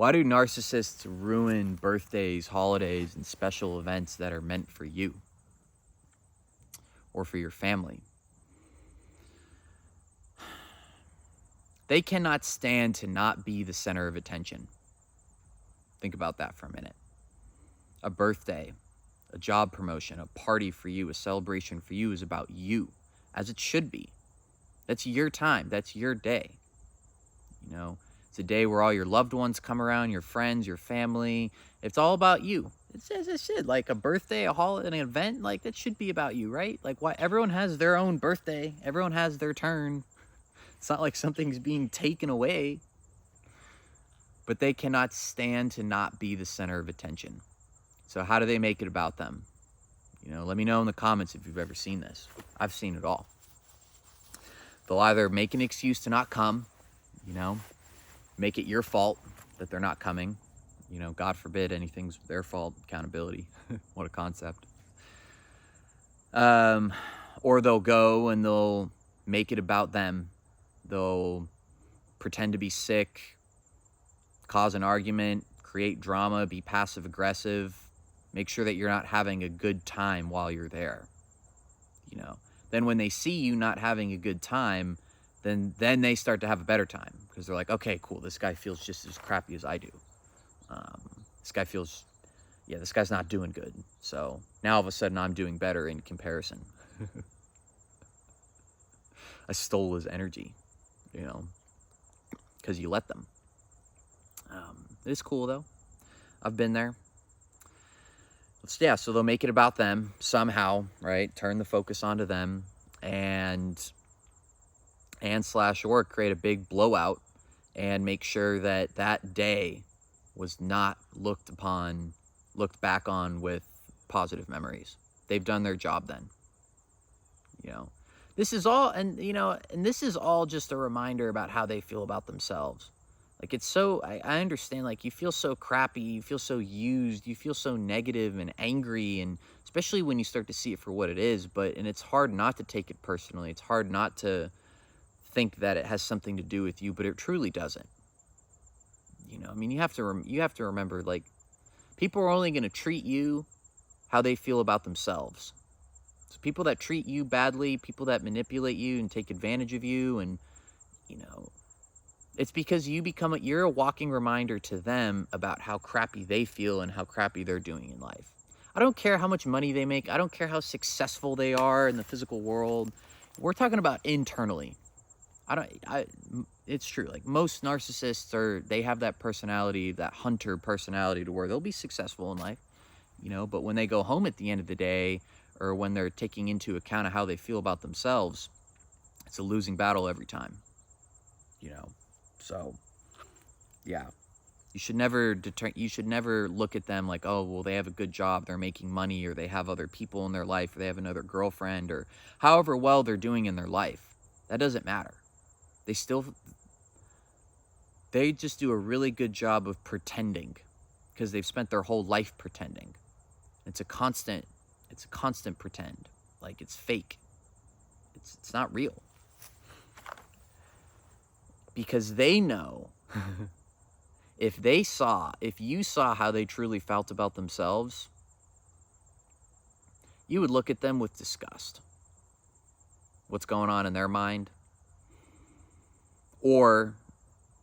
Why do narcissists ruin birthdays, holidays, and special events that are meant for you or for your family? They cannot stand to not be the center of attention. Think about that for a minute. A birthday, a job promotion, a party for you, a celebration for you is about you, as it should be. That's your time. That's your day. You know, it's a day where all your loved ones come around, your friends, your family. It's all about you. It's as it should. Like a birthday, a holiday, an event, like that should be about you, right? Like why everyone has their own birthday. Everyone has their turn. It's not like something's being taken away. But they cannot stand to not be the center of attention. So how do they make it about them? You know, let me know in the comments if you've ever seen this. I've seen it all. They'll either make an excuse to not come, you know, make it your fault that they're not coming. You know, God forbid anything's their fault. Accountability. What a concept. Or they'll go and they'll make it about them. They'll pretend to be sick, cause an argument, create drama, be passive aggressive, make sure that you're not having a good time while you're there. You know, then when they see you not having a good time, then they start to have a better time because they're like, okay, cool, this guy feels just as crappy as I do. This guy feels, yeah, this guy's not doing good. So now all of a sudden I'm doing better in comparison. I stole his energy, you know, because you let them. It's cool though. I've been there. Yeah, so they'll make it about them somehow, right? Turn the focus onto them and or create a big blowout and make sure that that day was not looked back on with positive memories. They've done their job then. You know, this is all, and this is all just a reminder about how they feel about themselves. Like, it's so, I understand, like, you feel so crappy, you feel so used, you feel so negative and angry, and especially when you start to see it for what it is, and it's hard not to take it personally. It's hard not to think that it has something to do with you, but it truly doesn't. You know, I mean, you have to remember, like, people are only going to treat you how they feel about themselves. So people that treat you badly, people that manipulate you and take advantage of you, and, you know, it's because you're a walking reminder to them about how crappy they feel and how crappy they're doing in life. I don't care how much money they make. I don't care how successful they are in the physical world. We're talking about internally. It's true. Like, most narcissists they have that personality, that hunter personality, to where they'll be successful in life, you know, but when they go home at the end of the day, or when they're taking into account of how they feel about themselves, it's a losing battle every time, you know. So, yeah, you should never look at them like, oh, well, they have a good job, they're making money, or they have other people in their life, or they have another girlfriend, or however well they're doing in their life. That doesn't matter. They just do a really good job of pretending because they've spent their whole life pretending. It's a constant pretend. Like, it's fake. It's not real. Because they know if you saw how they truly felt about themselves, you would look at them with disgust. What's going on in their mind? Or,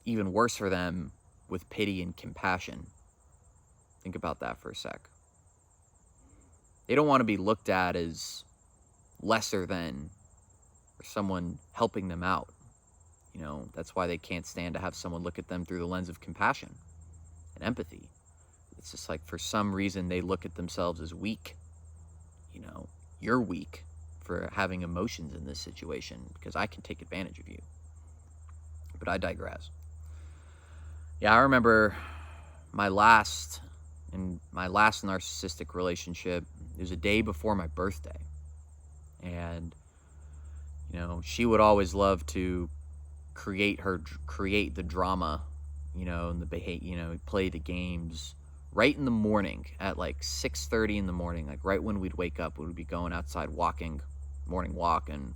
even worse for them, with pity and compassion. Think about that for a sec. They don't want to be looked at as lesser than, or someone helping them out. You know, that's why they can't stand to have someone look at them through the lens of compassion and empathy. It's just like, for some reason, they look at themselves as weak. You know, you're weak for having emotions in this situation because I can take advantage of you. But I digress. Yeah, I remember my last narcissistic relationship. It was a day before my birthday. And, you know, she would always love to create the drama, you know, and play the games right in the morning at like 6:30 in the morning, like right when we'd wake up. We would be going outside walking, morning walk, and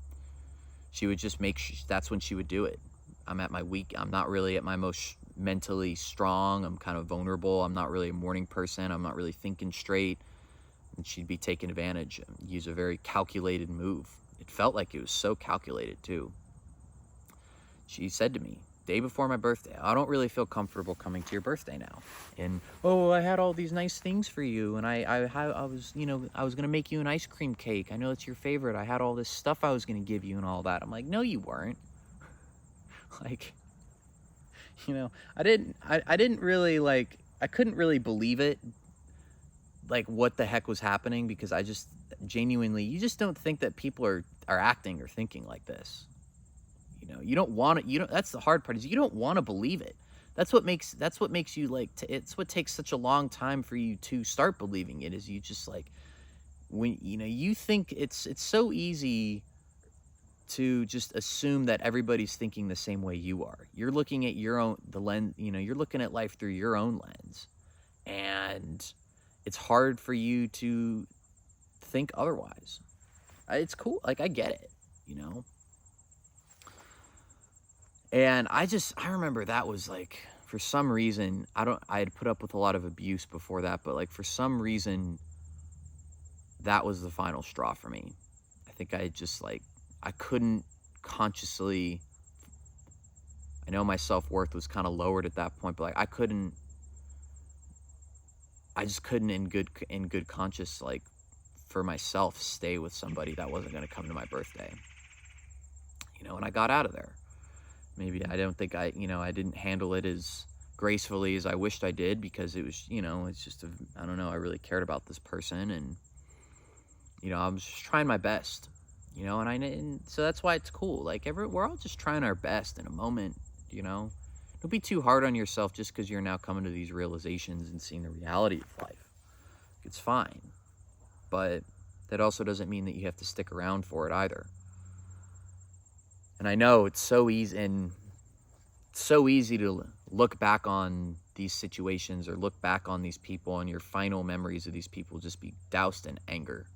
she would just that's when she would do it. I'm at my weak. I'm not really at my most mentally strong. I'm kind of vulnerable. I'm not really a morning person. I'm not really thinking straight. And she'd be taking advantage and use a very calculated move. It felt like it was so calculated too. She said to me, day before my birthday, I don't really feel comfortable coming to your birthday now. And, oh, I had all these nice things for you. And I was, I was going to make you an ice cream cake. I know it's your favorite. I had all this stuff I was going to give you and all that. I'm like, no, you weren't. Like, I didn't really, like, I couldn't really believe it, like, what the heck was happening, because I just genuinely, you just don't think that people are acting or thinking like this. You don't want to, that's the hard part, is you don't want to believe it. That's what makes you, like, it's what takes such a long time for you to start believing it, is you just, like, when, you think it's so easy to just assume that everybody's thinking the same way you are. You're looking at your own, the lens, you're looking at life through your own lens. And it's hard for you to think otherwise. It's cool. Like, I get it, And I remember that was, like, for some reason, I had put up with a lot of abuse before that, but, like, for some reason, that was the final straw for me. I think I just, like, I couldn't consciously, I know my self-worth was kind of lowered at that point, but, like, I just couldn't in good conscience, like, for myself, stay with somebody that wasn't going to come to my birthday. And I got out of there. Maybe I don't think I didn't handle it as gracefully as I wished I did, because it was, it's just, I don't know, I really cared about this person, and, I was just trying my best, and so that's why it's cool. Like, we're all just trying our best in a moment, Don't be too hard on yourself just because you're now coming to these realizations and seeing the reality of life. It's fine, but that also doesn't mean that you have to stick around for it either. And I know it's so easy to look back on these situations, or look back on these people, and your final memories of these people just be doused in anger.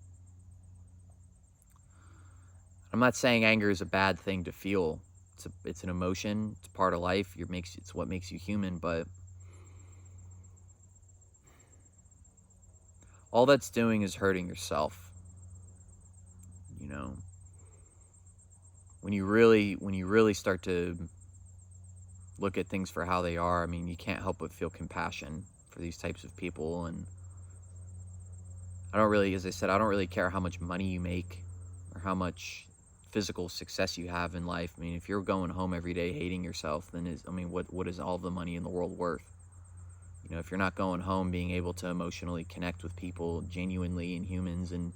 I'm not saying anger is a bad thing to feel. It's an emotion. It's part of life. It's what makes you human. But all that's doing is hurting yourself. When you really start to look at things for how they are, I mean, you can't help but feel compassion for these types of people. And as I said, I don't really care how much money you make or how much physical success you have in life. I mean, if you're going home every day hating yourself, then what is all the money in the world worth? If you're not going home being able to emotionally connect with people genuinely and humans, and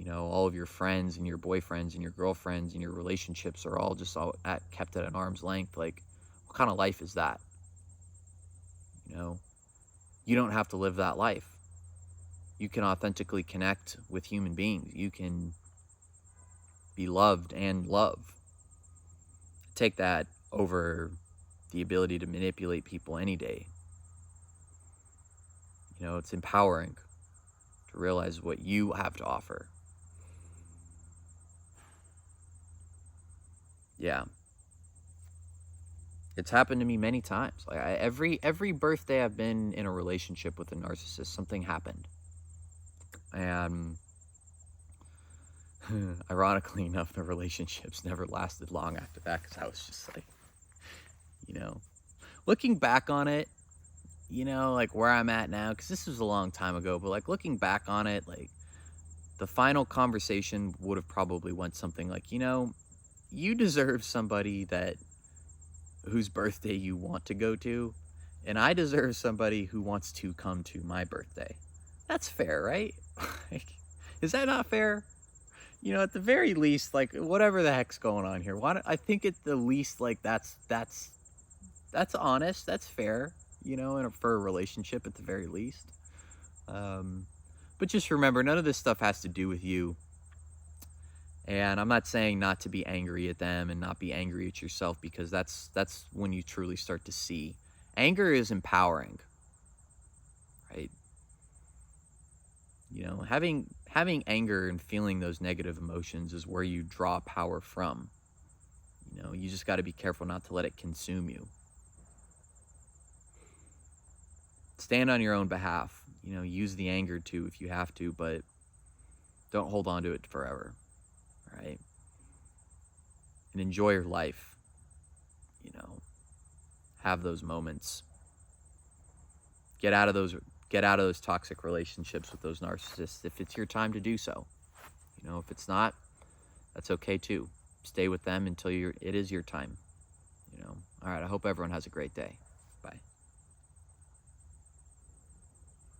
all of your friends and your boyfriends and your girlfriends and your relationships are all just kept at an arm's length, like, what kind of life is that? You don't have to live that life. You can authentically connect with human beings. You can be loved and love. Take that over the ability to manipulate people any day. It's empowering to realize what you have to offer. Yeah. It's happened to me many times. Like, every birthday I've been in a relationship with a narcissist, something happened. And ironically enough, the relationships never lasted long after that, because I was just like, looking back on it, like, where I'm at now, because this was a long time ago, but, like, looking back on it, like, the final conversation would have probably went something like, you deserve somebody whose birthday you want to go to, and I deserve somebody who wants to come to my birthday. That's fair, right? Like, is that not fair? At the very least, like, whatever the heck's going on here, I think at the least, like, that's honest, that's fair, for a relationship at the very least. But just remember, none of this stuff has to do with you. And I'm not saying not to be angry at them and not be angry at yourself, because that's when you truly start to see. Anger is empowering, right? Having anger and feeling those negative emotions is where you draw power from. You know, you just got to be careful not to let it consume you. Stand on your own behalf. You know, use the anger too if you have to, but don't hold on to it forever, right? And enjoy your life. You know, have those moments. Get out of those toxic relationships with those narcissists if it's your time to do so. You know, if it's not, that's okay too. Stay with them until it is your time. You know. All right, I hope everyone has a great day.